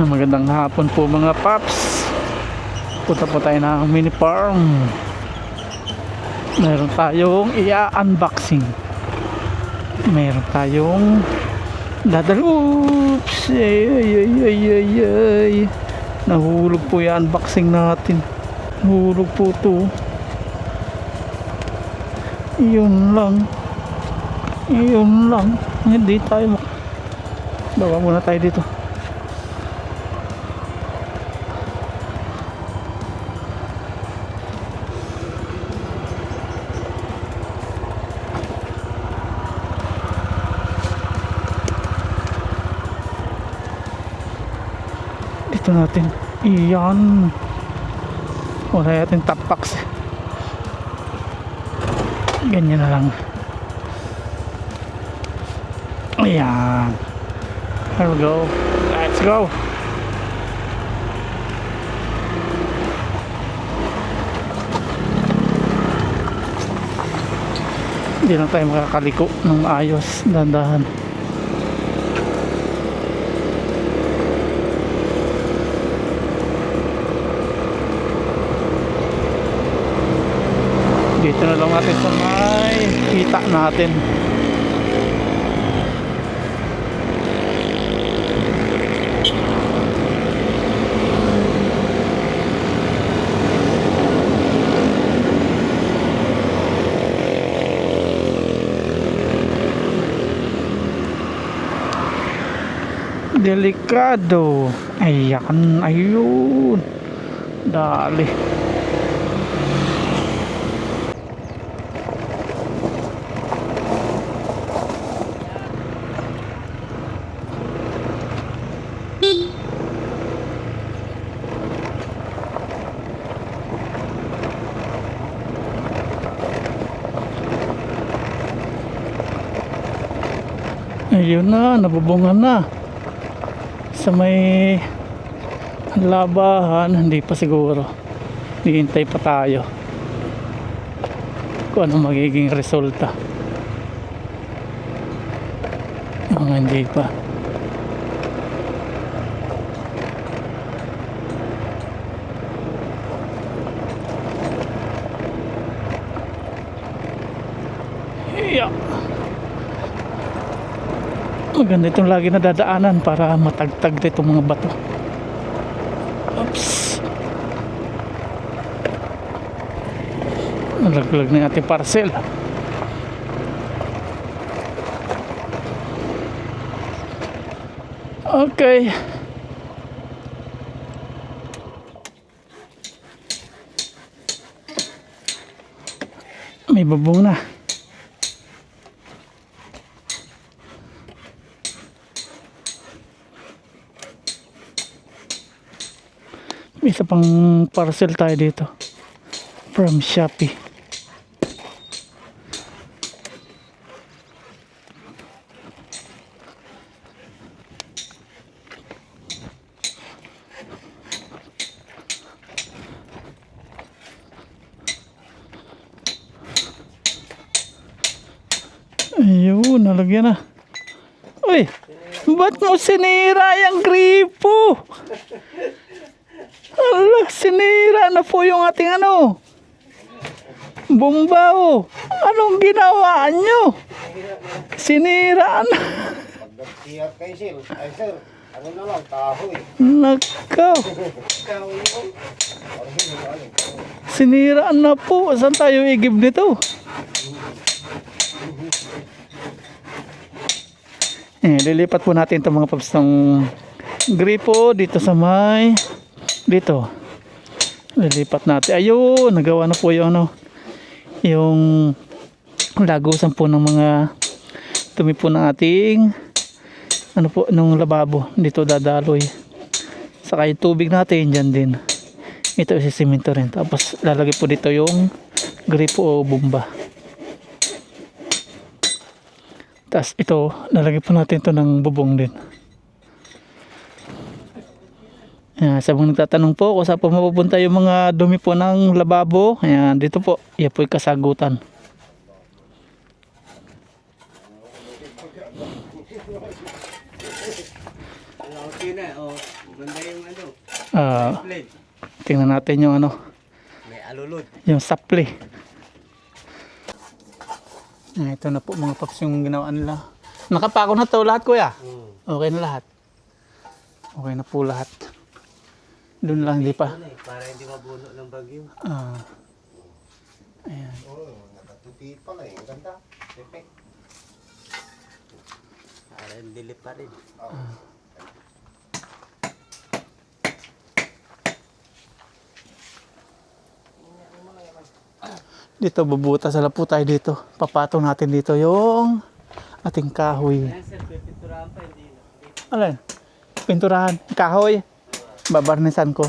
Magandang hapon po mga paps. Punta po tayo ng mini farm. Meron tayong i-unboxing. Meron tayong oops, ay. Nahulog po yung unboxing natin. Nahulog po to. Yun lang. Hindi tayo bawa muna tayo dito. Ito natin. Iyan. Wala natin top box. Ganyan na lang. Ayan. Here we go. Let's go. Hindi lang tayo makakaliko ng ayos. Dandahan. Dito na lang natin sa may kita natin. Delikado. Ayan, ayun. Dali. Ayun na, nabubungan na. Sa may labahan, hindi pa siguro. Hihintay pa tayo kung ano magiging resulta. Hindi pa. Yeah. Maganda itong lagi na dadaanan para matagtag na itong mga bato. Oops. Nalaglag na yung ating parcel. Okay. May bubong na. Isa pang parcel tayo dito from Shopee. Ayun, nalagyan na. Uy, ba't mo sinira yung gripo? Ala, sinira na po yung ating bomba. Anong ginawa nyo? Sinira na. Pagdagtiyat kay Sil. Ay sir, ano na lang, kahoy. Nakaw. Sinira na po. Saan tayo igib nito? Lilipat po natin itong mga paps ng gripo dito sa may dito. Lilipat natin. Ayun, nagawa na po yung yung lagusan po ng mga dumi po ng ating nung lababo. Dito dadaloy. Saka yung tubig natin dyan din. Ito si simento rin. Tapos lalagay po dito yung gripo o bomba. Tapos ito, lalagay po natin ito ng bubong din. Sa mga nagtatanong po kung saan po mapupunta yung mga dumi po ng lababo, ayan, dito po, yan po yung kasagutan. Okay na, oh. Maganda Blade. Tingnan natin yung ano, May alulod. yung sapli. Ito na po mga paps yung ginawa nila. Nakapako na to lahat kuya. Okay na lahat. Okay na po lahat. Doon lang hindi pa. Para hindi mabuno ng bagyo. Ayan. Oh, nakatupi pala eh. Ang ganda. Perfect. Para hindi pa rin. Dito bubutas na po tayo dito. Papatong natin dito yung ating kahoy. Yan sir, pipinturahan pa, hindi na. Alin? Pinturahan. Kahoy. Babarnisan ko.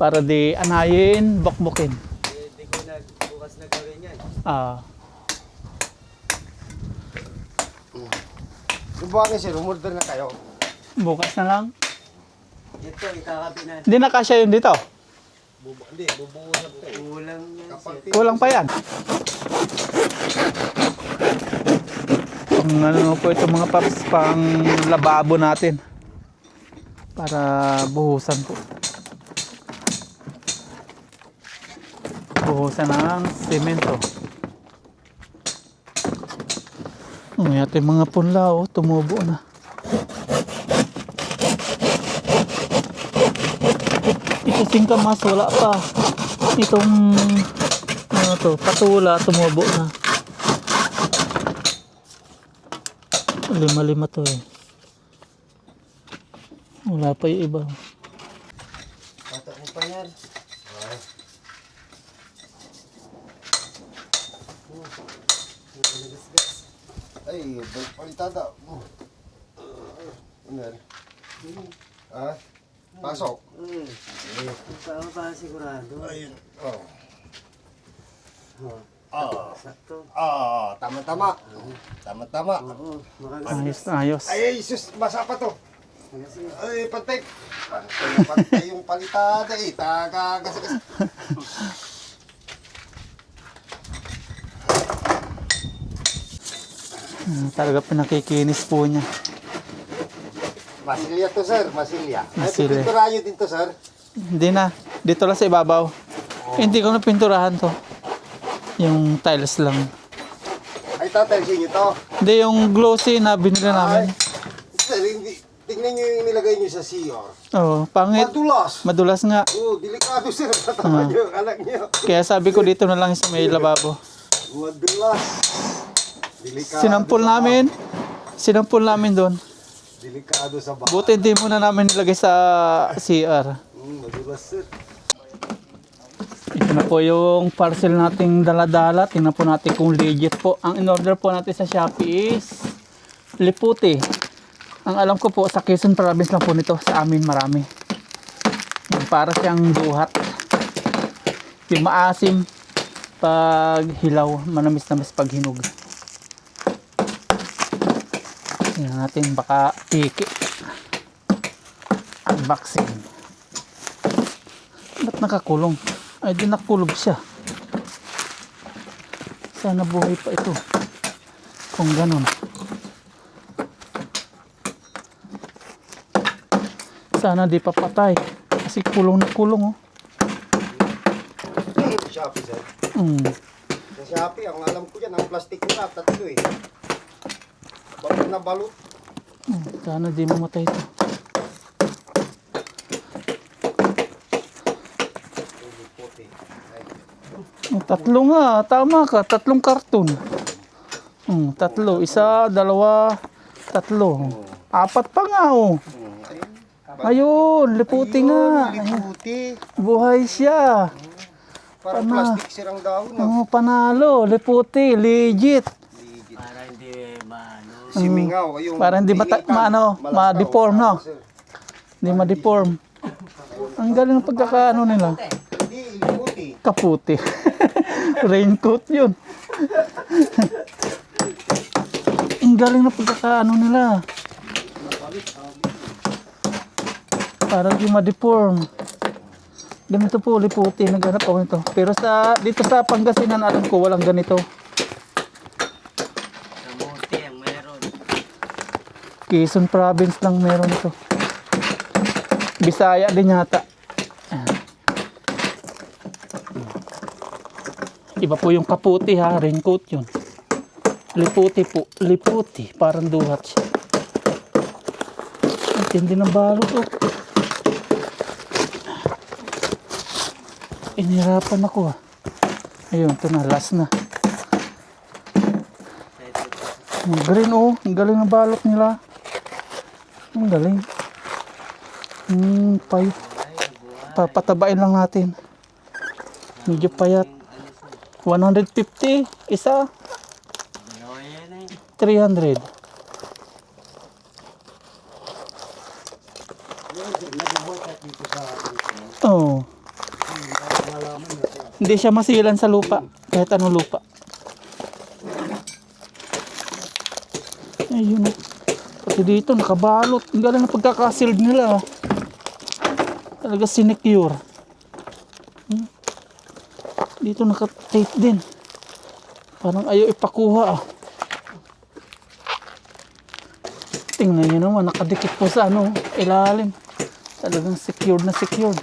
Para di anayin, bokbokin. Hindi ko bukas na gawin yan. Subukan sir, umorder na kayo. Bukas na lang. Ito, ikakabinan. Hindi na kasya yun dito. Hindi, bubuusap kayo. Kulang yan sir. Kulang pa yan. Pang ano po ito mga paps, pang lababo natin. Para buhusan po. Buhusan ng semento. May ating mga punla tumubo na. Ito singkamas wala pa. Itong ano to, patula tumubo na. Lima-lima to eh. Wala pa yung iba. Patok mo pa yan. Ay, palitada. Ano yan? Pasok. Tama pa sigurado. Ayun. Oh. Sakto. Tama-tama. Tama-tama. Oo, Ayos na ayos. Ay, sus, basa pa to. Ay, pantay. Pantay yung palitada eh. Taga-gas-gas. Talaga pinakikinis po niya. Masilya to, sir. Masilya. Ay, Masilya. pipinturahan nyo din to, sir. Hindi na. Dito lang sa ibabaw. Hindi ko na pinturahan to. Yung tiles lang. Ay, tatalsin nyo to. Hindi, yung glossy na binili namin. Sir, hindi. Tingnan nyo yung nilagay nyo sa CR. Oo, pangit. Madulas. Madulas nga. Oh, delikado, sir. Tatama nyo yung anak nyo. Kaya sabi ko dito na lang sa may lababo. Madulas. Delikado Sinampol sa namin. Sinampol namin doon. Delikado sa bahay. Buti hindi muna namin nilagay sa CR. Madulas, sir. Ito na po yung parcel nating dala-dala. Tingnan po natin kung legit po. Ang in-order po natin sa Shopee is liputi. Ang alam ko po sa Quezon Province lang po nito. Sa amin marami. Yung para siyang duhat. Yung maasim pag hilaw. Manamis-namis pag hinog. Tingnan natin baka tiki. Unboxing. Ba't nakakulong? Ay, di nakulob siya. Sana buhay pa ito. Kung ganon. Sana di pa patay. Kasi kulong na kulong, oh. Sa Shopee, sir. Sa Shopee, ang alam ko dyan, ang plastic na, tatlo eh. Balot na balot. Sana di mamatay ito. Tatlo nga. Tama ka. Tatlong karton. Tatlo. Isa, dalawa, tatlo. Apat pa nga, oh. Ayun, liputi nga. Liputi. Buhay siya. Parang plastic sirang dahon. No? Panalo. Liputi. Legit. Para hindi maano. Simingaw. Yung Para hindi ma-deform, no? Sir. Hindi ma-deform. Ang galing ng pagkakaano nila. Hindi, liputi. Kaputi. Raincoat yun. Ang galing ng pagkakaano nila. Para di ma-deform. Ganito po, liputi. Naghanap ako nito. Pero dito sa Pangasinan, alam ko, walang ganito. Kamuti ang meron. Quezon Province lang meron ito. Bisaya din yata. Iba po yung kaputi ha, raincoat yun. Liputi po, liputi, parang duhat siya. Ang tindi ng balot oh. Inihirapan ako ah. Ayun, ito na, last na. Ang galing oh, ang galing ng balot nila. Ang galing. Papatabain lang natin. Medyo payat. 150 isa. Dalawa yan eh. 300. Oh. Hindi siya masilan sa lupa. Kahit anong lupa. Ayun. Pati dito nakabalot. Ang galing na pagkakasealed nila. Talaga sinecure. Dito naka-tape din. Parang ayaw ipakuha ah. Tingnan nyo naman, nakadikit po sa ano, ilalim. Talagang secured na secured.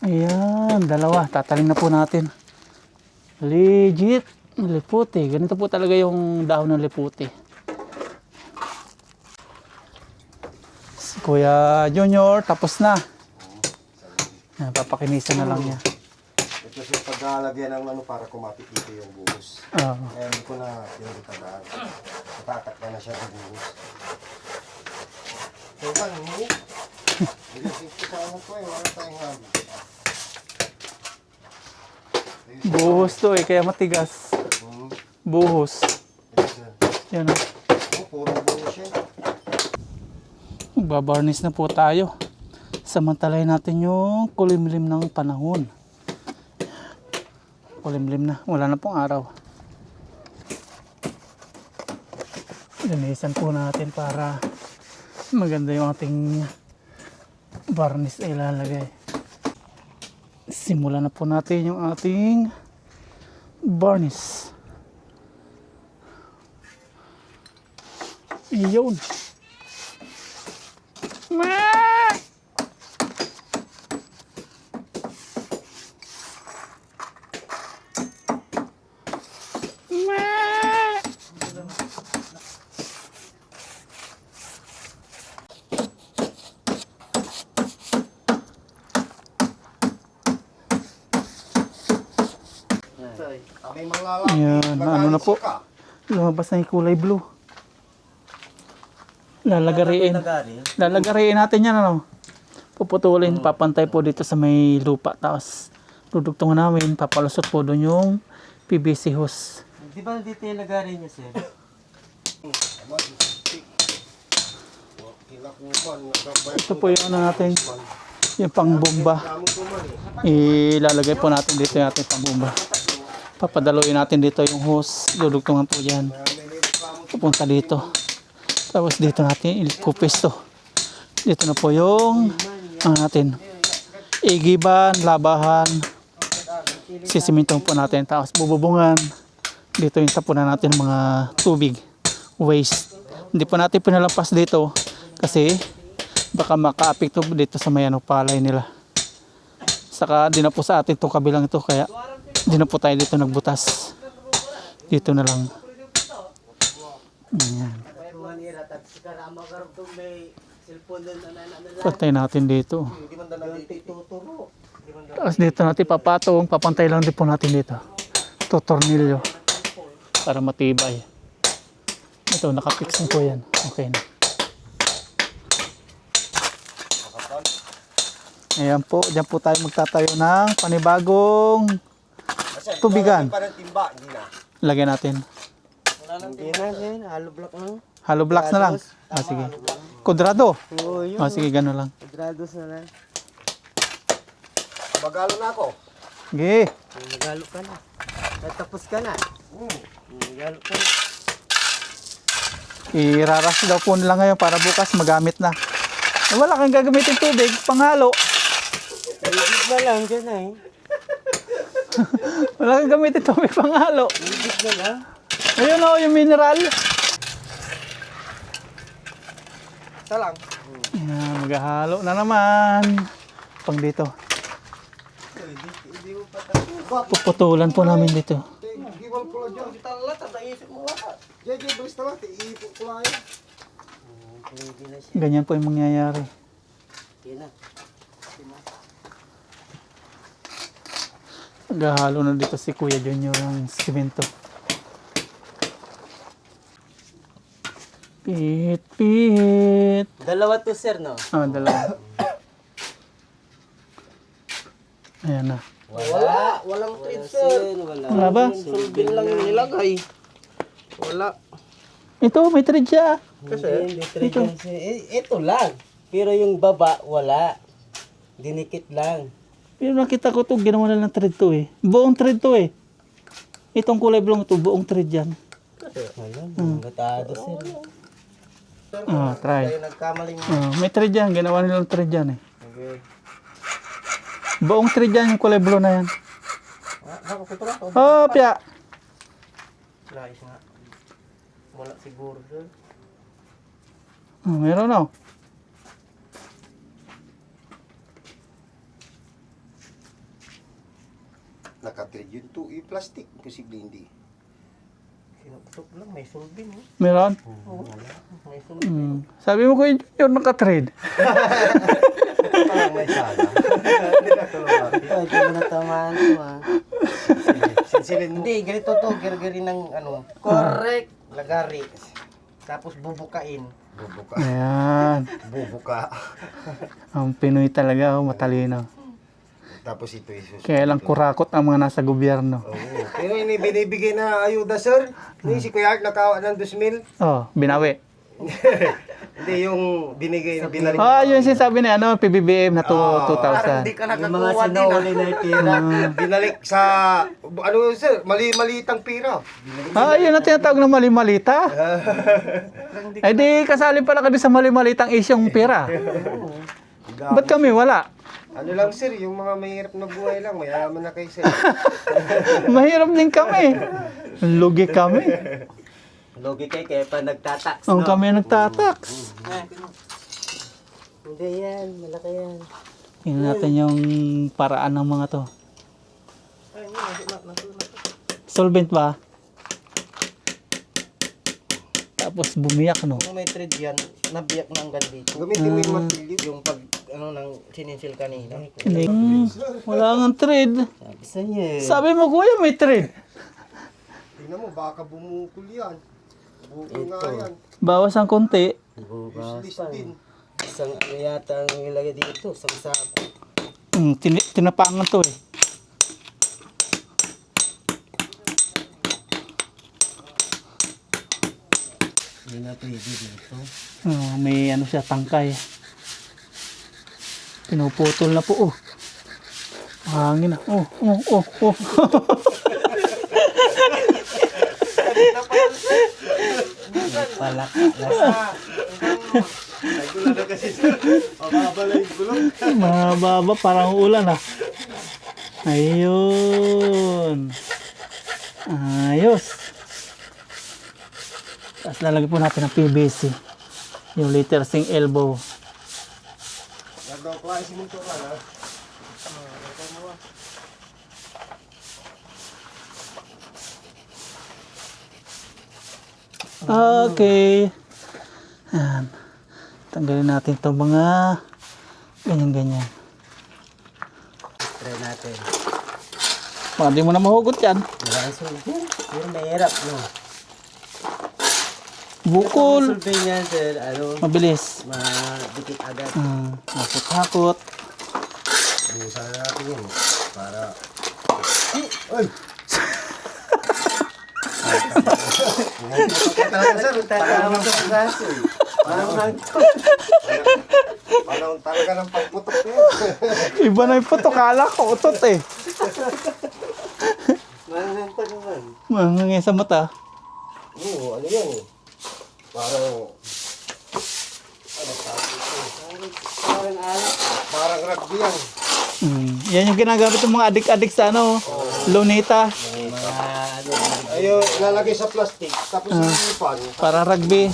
Ayan, dalawa. Tataling na po natin. Legit. Liputi. Ganito po talaga yung dahon ng liputi. Si Kuya Junior, tapos na. Ayan, papakinisan na lang niya. Ito siya paglalagyan ng ano para kumapit dito yung buhos. Oo. Kaya hindi ko na pinagtadaan. Natatakpan na siya ng buhos. So ba, hindi? Hindi sa ano ko eh, wala tayong hangin. Buhos to eh, kaya matigas. Buhos. Yan o. Puro buhos siya. Babarnis na po tayo. Samantalahin natin yung kulimlim ng panahon. Kulimlim na. Wala na pong araw. Linisan po natin para maganda yung ating varnish na ilalagay. Simulan na po natin yung ating varnish. Iyon. May mga lalaki. Ayan, ano na po. Lumabas na yung kulay blue. Lalagariin. Lalagariin natin yan ano. Puputulin, papantay po dito sa may lupa. Tapos dudugtungan namin, papalusot po doon yung PVC hose. Di ba dito yung lagari niya, sir? Ito po yung ano natin, yung pangbomba. Ilalagay po natin dito yung ating pangbomba. Papadaloy natin dito yung hose. Dudugtungan po yan. Pupunta dito. Tapos dito natin ilikupis to. Dito na po yung natin. Igiban, labahan. Sisimintong po natin. Tapos bububungan. Dito yung tapunan natin mga tubig. Waste. Hindi po natin pinalampas dito. Kasi baka maka-apekto dito sa may palay nila. Saka di na po sa atin itong kabilang ito. Kaya di na po tayo dito nagbutas. Dito na lang. Ayan. Pantay natin dito. Tapos dito natin papatong. Papantay lang din po natin dito. Ito tornilyo. Para matibay. Ito nakapix na po yan. Okay na. Ayan po. Diyan po tayo magtatayo ng panibagong tubigan. Lagyan natin. Hindi na, sir. Hollow block lang. Hollow blocks na lang. Ah, sige. Kudrado. Oo, yun. Ah, sige, gano'n lang. Quadrados na lang. Magalo na ako. Sige. Magalo ka na. Tapos ka na. Magalo ka na. Iraras daw po nila ngayon para bukas magamit na. Eh, wala kang gagamitin tubig, panghalo. na lang dyan eh. Wala kang gamitin ito, may panghalo. Ibig na lang. Ayun o, yung mineral. Isa lang. Ayan, maghahalo na naman. Pang dito. Hindi mo pa Puputulan po namin dito. Giwal ko lang dyan. Kita lang, tataisip mo wala. Jay, bilis na lang. Iipot ko lang yan. Pwede na siya. Ganyan po yung mangyayari. Yan na. Maghahalo na dito si Kuya Junior ng simento. Pihit. Dalawa to sir, no? Ah, dalawa. Ayan na. Wala. Walang treat, sir. Wala. Wala ba? Sulbin lang yung nilagay. Wala. Ito, may thread siya. Kasi, ito lang. Pero yung baba, wala. Dinikit lang. Pero nakita ko to, ginawa na lang thread to eh. Buong thread to eh. Itong kulay blong ito, buong thread yan. Wala, gatado sir. Ah, try. Tayo nagkamaling. Ah, may thread yan, ginawa nilang thread yan eh. Okay. Buong thread yan, yung kulay blue na yan. Nakapito lang. Oh, pya. Slice nga. Wala siguro, sir. Oh, meron na. Nakatrade yun to. Plastic. Posible hindi. Sinutok lang. May sulbin. Meron? May sulbin. Sabi mo ko yun naka-thread. Parang may sala. Hindi na tulong natin. Ito, hindi mo natamaan ito ah. Sinsilin mo. Hindi, ganito to. Girgiri ng ano. Correct. Lagari. Tapos bubukain. Bubuka. Ayan. Bubuka. Ang Pinoy talaga, oh, matalino. Tapos ito isus. Kaya lang kurakot ang mga nasa gobyerno. Oo. Pero ini binibigay na ayuda, sir. Ni si Kuya Art nakawa ng 2,000. Oh, binawi. Hindi yung binigay na binalik. Ah, yun sinasabi na ano, PBBM na Parang 2,000. hindi ka Yung mga nakakuha din. sinuli na tira. Binalik sa ano sir, mali-malitang pira. Ah, yun ang tinatawag na mali-malita. Eh di, kasali pala ka din sa mali-malitang isyong pera. Ba't kami wala? Ano lang sir, yung mga mahirap na buhay lang, mayaman na kayo sir. Mahirap din kami. Lugi kami. Logi kay kaya pa nagtatax, Ang no? kami nagtatax. Hindi yan, malaki yan. Tingnan natin yung paraan ng mga to. Solvent ba? Tapos bumiyak, no? Kung may thread yan, nabiyak na hanggang dito. Gamitin mo yung martilyo. Yung pag, ano, nang sininsil kanina. Hindi. Wala nga thread. Sabi sa niya eh. Sabi mo, kuya, may thread. Tingnan mo, baka bumukol yan. Bukol nga yan. Bawas ang konti. Bukas Useless pa. din. Isang ano yata ang ilagay dito, isang sako. Tinapangan to eh. Hindi na pwede dito. May ano siya, tangkay. Pinuputol na po, oh. Hangin na. Oh. Palak. Lasa. Nagulo na kasi sir. Mababala yung gulong. Mababa, parang ulan ah. Ayun. Ayos. Tapos lalagyan po natin ng PVC. Yung liter sing elbow. Nagawa ko ay siminto ka na. Okay. Ayan. Tanggalin natin itong mga ganyan-ganyan. Try natin. Baka di mo na mahugot yan. Wala ang sulbin. Pero mahirap, no? Bukol. Sulbin yan, sir. Ano, Mabilis. madikit agad. Hakot-hakot. Busan na natin yun. Para... Talaga sir, Tatawa sa kaso eh. Parang panahon talaga ng pagputok na yan. Iba na yung puto. Kala ko utot eh. Manananta naman. Mangangay sa mata. Oo, ano yan eh. Parang... Parang alak. Parang rugby yan. Yan yung ginagamit ng mga adik-adik sa ano, lunita, Mga ano, Ayun, lalagay sa plastic. Tapos inipan. para rugby,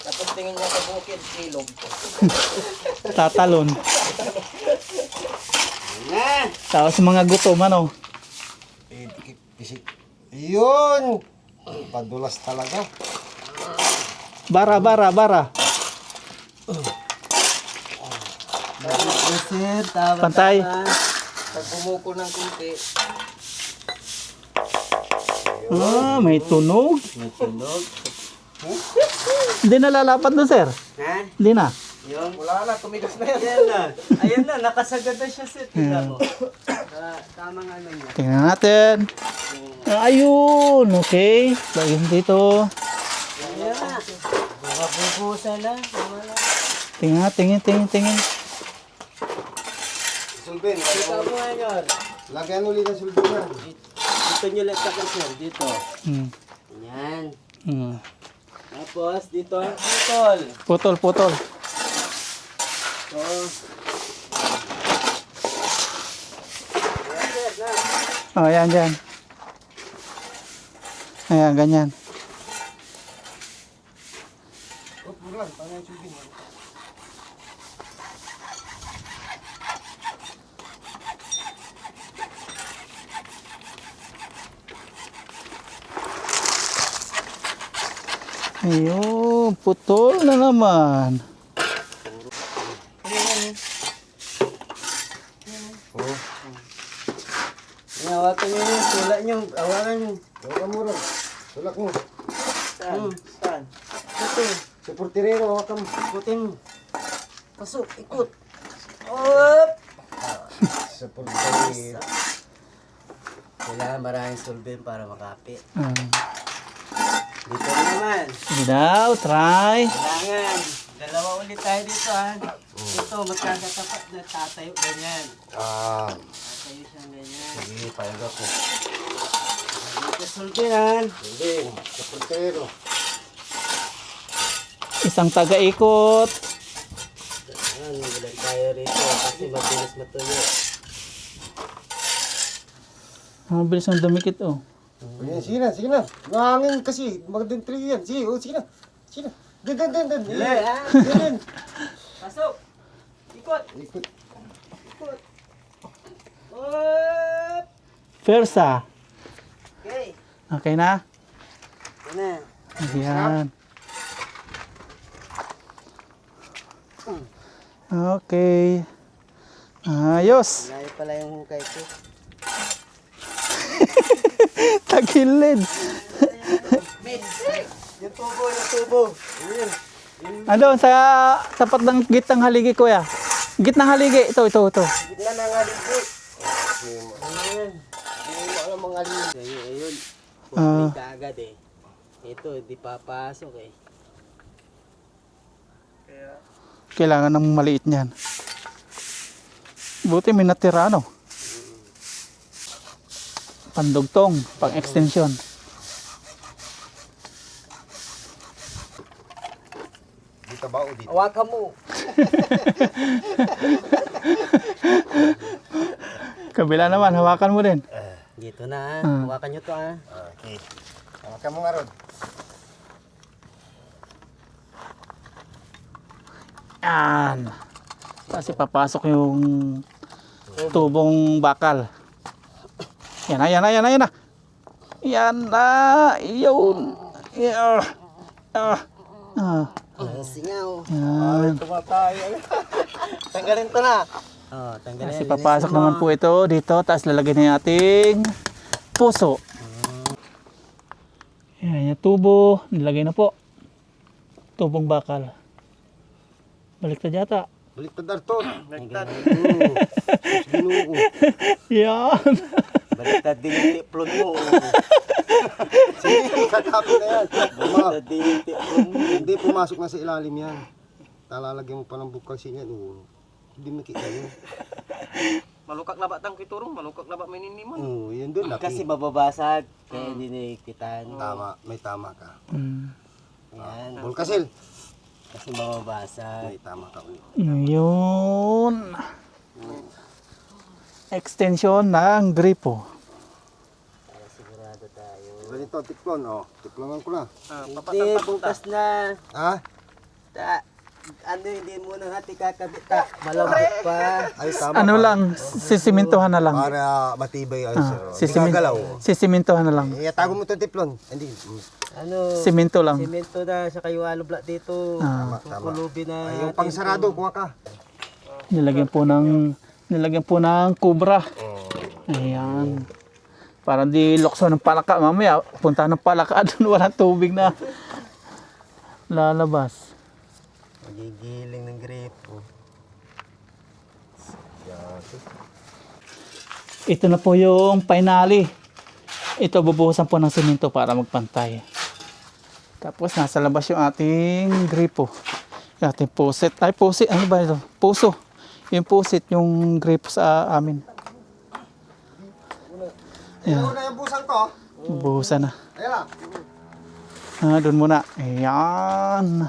Tapos tingin niya sa bukid, ilog. tatalon. Na! Tapos mga gutom ano. Yun! Padulas talaga. Bara. sir, tama. Pantay. tama. Pag bumuko ng kunti, Ah, may tunog. May tunog. Hindi na lalapat doon, sir. Ha? Hindi na. Yung wala na, tumigas na yan. Ayan na, nakasagad na siya sir. Tingnan mo. Tamang ano niya. Tingnan natin. Ayun, okay. Lagyan dito. Ayan na. Makabubusa na. Tama na. Tingnan. Sulben, Ito mo ngayon. lagyan ulit ang sulben yan. Dito nyo lang takot sir. Dito. Hmm. Ayan. Hmm. Tapos dito ang putol. Putol. So. Ayan sir na. Oh, ayan, dyan. Ayan, ganyan. Ayun, putol na naman. Hawakan nyo yun. Sulat nyo. Hawakan nyo. Hawakan mo rin. Sulak mo. Saan? Saan? Ito. Sa portirero, hawakan mo. Ikutin mo. Pasok. Ikot. Op! Sa portirero. Kailangan maraming solvent para makapit. Ah. Dito na naman. Sige daw, try. Kailangan. Dalawa ulit tayo dito ha. Ito, magkakatapat na tatayo ganyan. Tatayo siyang ganyan. Sige, payag ako. Dito solvent. Sulben, sa portirero. Isang taga-ikot. Ayan, ulit tayo rito kasi mabilis matuyo. Mabilis ang dumikit, oh. Ayan, sige na. Mahangin kasi. Magdentri yan. Sige na. Dun. Dili ha. Dun. Pasok. Ikot. Ikot. Op! Versa. Okay. Okay na? Yan na. Ayan. Okay. Ayos. Layo pala yung hukay ko. Tagilid. Yung tubo. Ayun. Ano, sa tapat ng gitnang haligi, kuya. Gitnang haligi. Ito. Gitna na nga dito. Ayun. Hindi mo alam mga linis. Ayun. Ah. Pupunta ka agad eh. Ito, di papasok eh. Kailangan ng maliit niyan. Buti may natira, ano? Pandugtong, pang extension. Dito ba o dito? Hawakan mo. Kabila naman, hawakan mo din. Dito na Ah. Hawakan nyo to ha. Okay. Hawakan mo nga ron. Yan. Kasi papasok yung tubong bakal. Yan na. Yan na. Yun. Singaw. Yan. Tumatay. Tanggalin to na. Oh, tanggalin. Kasi papasok naman po ito dito. Tapos lalagyan na yung ating puso. Yan yung tubo. Nilagay na po. Tubong bakal. Baliktad yata. Baliktad Arton. Baliktad. Ginoo. Yan. Baliktad din yung tiplon mo. Sige, katapin na yan. Baliktad din yung tiplon mo. Hindi pumasok na sa ilalim yan. Talalagyan mo pa ng bukasin yan. Hindi makita yun. malukak na ba tang kiturong, malukak na ba may niniman? Oo, yun doon. Kasi mababasag. Kaya hindi nakikitaan. Tama, may tama ka. Yan. Bulkasil. Kasi mababasag. May tama ka ulit. Yun. Extension ng gripo. Kaya sigurado tayo. Ganito, tiklon, oh. Tiklonan ko na. Hindi, bukas na. Ha? Hindi mo na hati kakabit ta. Malambot pa. Ay, tama. Ano lang, sisimintuhan na lang. Para matibay ang sir. Sisimin- Gagalaw. sisimintuhan na lang. Itago mo ito, tiklon. Hindi. Ano, Simento lang. simento na sa kayo alubla dito. Ah. Kukulubi na. Ay, yung pangsarado, kuha ka. Nilagyan po ng kubra. Ayan. Para di lokso ng palaka. Mamaya, punta ng palaka doon, walang tubig na lalabas. Magigiling ng gripo. Ito na po yung finale. Ito, bubuhusan po ng simento para magpantay. Tapos, nasa labas yung ating gripo. Yung ating puset. Ay, pusit. Ano ba ito? Puso. Yung pusit, yung gripo sa amin. Ayan. Ano na yung busang ko? Buhusan na. Ayan na. Doon muna. Ayan.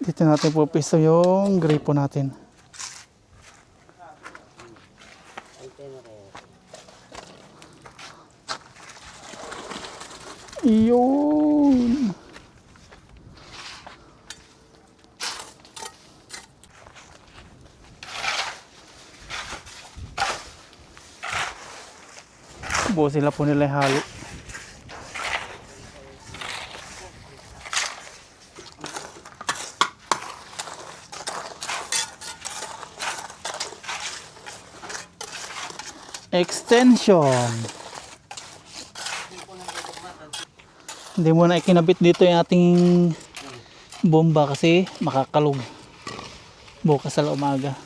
Dito natin pupisto yung gripo natin. Yun. Buo sila po nila halo. Extension. Hindi mo na ikinabit dito yung ating bomba kasi makakalog bukas sa umaga.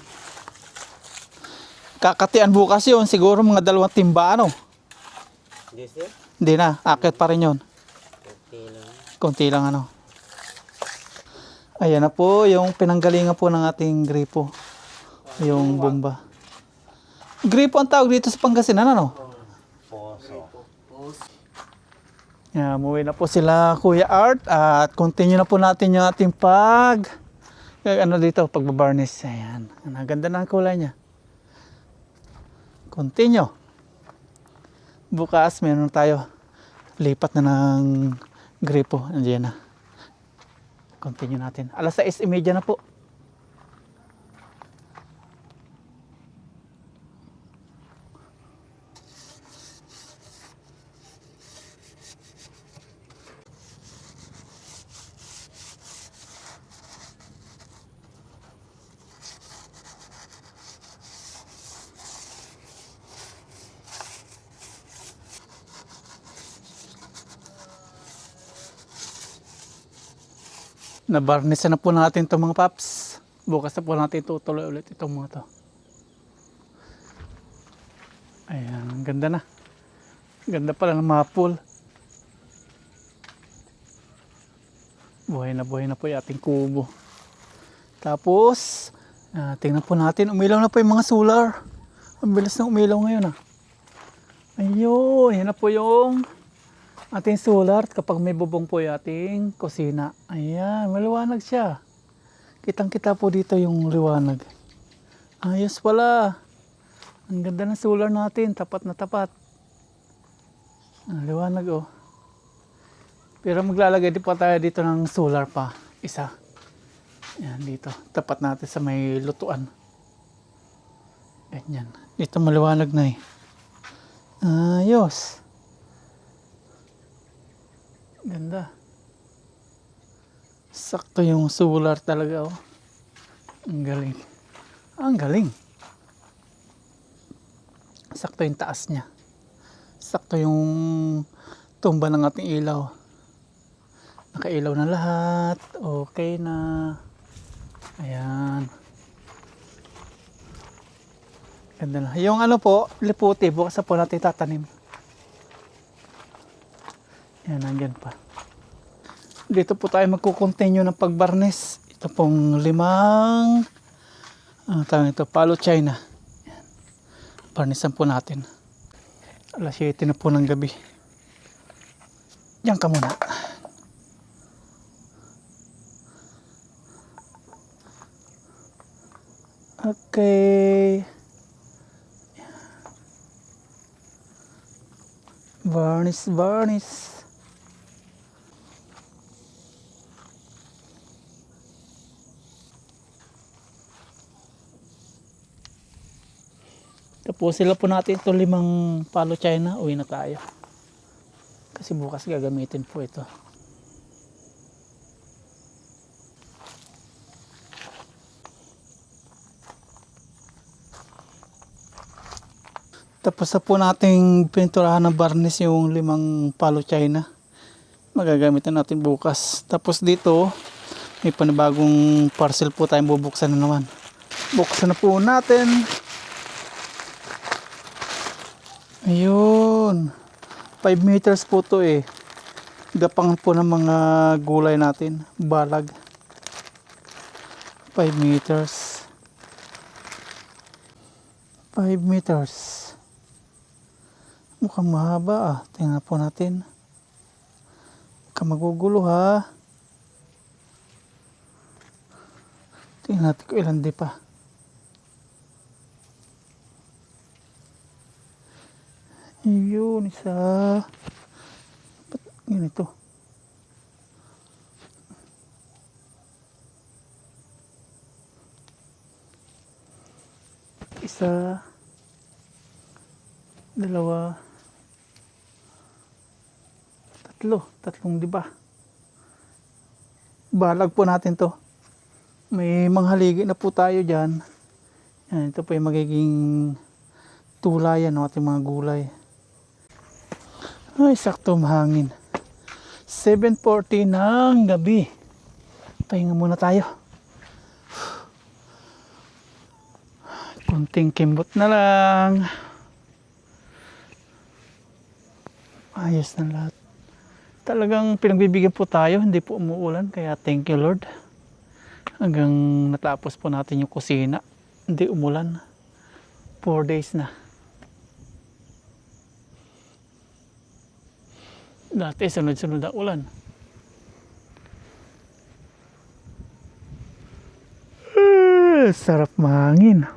Kakatian bukas yun, siguro mga 2 timba ano. Yes, sir. Hindi na, akit pa rin yun. Okay lang. Konti lang ano. Ayan na po yung pinanggalingan po ng ating gripo. Yung bomba. Gripo ang tawag dito sa Pangasinan ano? Yeah, umuwi na po sila Kuya Art at continue na po natin yung ating pagbabarnish. Ayan. Ang ganda na ang kulay niya. Continue. Bukas meron tayo. Lipat na ng gripo. Andiyan na. Continue natin. 6:30 na po. Nabarnisan na po natin itong mga paps. Bukas na po natin tutuloy ulit itong mga to. Ayan, ang ganda na. Ganda pala ng mga pool. Buhay na po yung ating kubo. Tapos, tingnan po natin. Umilaw na po yung mga solar. Ang bilis na umilaw ngayon Ayun, yan na po yung ating solar kapag may bubong po yung ating kusina. Ayan, maliwanag siya. Kitang-kita po dito yung liwanag. Ayos pala. Ang ganda ng solar natin, tapat na tapat. Liwanag Pero maglalagay din pa tayo dito ng solar pa. Isa. Ayan, dito. Tapat natin sa may lutuan. Ganyan. Dito maliwanag na Ayos. Ganda. Sakto yung solar talaga Ang galing. Ang galing. Sakto yung taas niya. Sakto yung tumba ng ating ilaw. Nakailaw na lahat. Okay na. Ayan. Ganda na. Yung ano po, liputi, bukas na po natin tatanim. Ayan, nandyan pa. Dito po tayo magkukontinue ng pagbarnis. Ito pong limang, tawag ito, palo China. Ayan. Barnisan po natin. Alas 7 na po ng gabi. Diyan ka muna. Okay. Varnish, varnish. Tapos sila po natin ito 5 palo China. Uwi na tayo. Kasi bukas gagamitin po ito. Tapos na po nating pinturahan ng varnish yung 5 palo China. Magagamitan natin bukas. Tapos dito, may panibagong parcel po tayong bubuksan na naman. Buksan na po natin. Ayun. 5 meters po to eh. Gapang po ng mga gulay natin. Balag. 5 meters. 5 meters. Mukhang mahaba ah. Tingnan po natin. Huwag ka magugulo ha. Tingnan natin kung ilan di pa. Yun, isa. Ba't ganito? Isa. Dalawa. Tatlong di ba? Balag po natin to. May manghaligi na po tayo dyan. Yan, ito po yung magiging tulayan ng ating mga gulay. Ay, sakto mahangin. 7:40 ng gabi. Pahinga muna tayo. Kunting kimbot na lang. Ayos na lahat. Talagang pinagbibigyan po tayo. Hindi po umuulan. Kaya thank you Lord. Hanggang natapos po natin yung kusina. Hindi umulan. 4 days na. Dati sunod-sunod ang ulan. Sarap mahangin.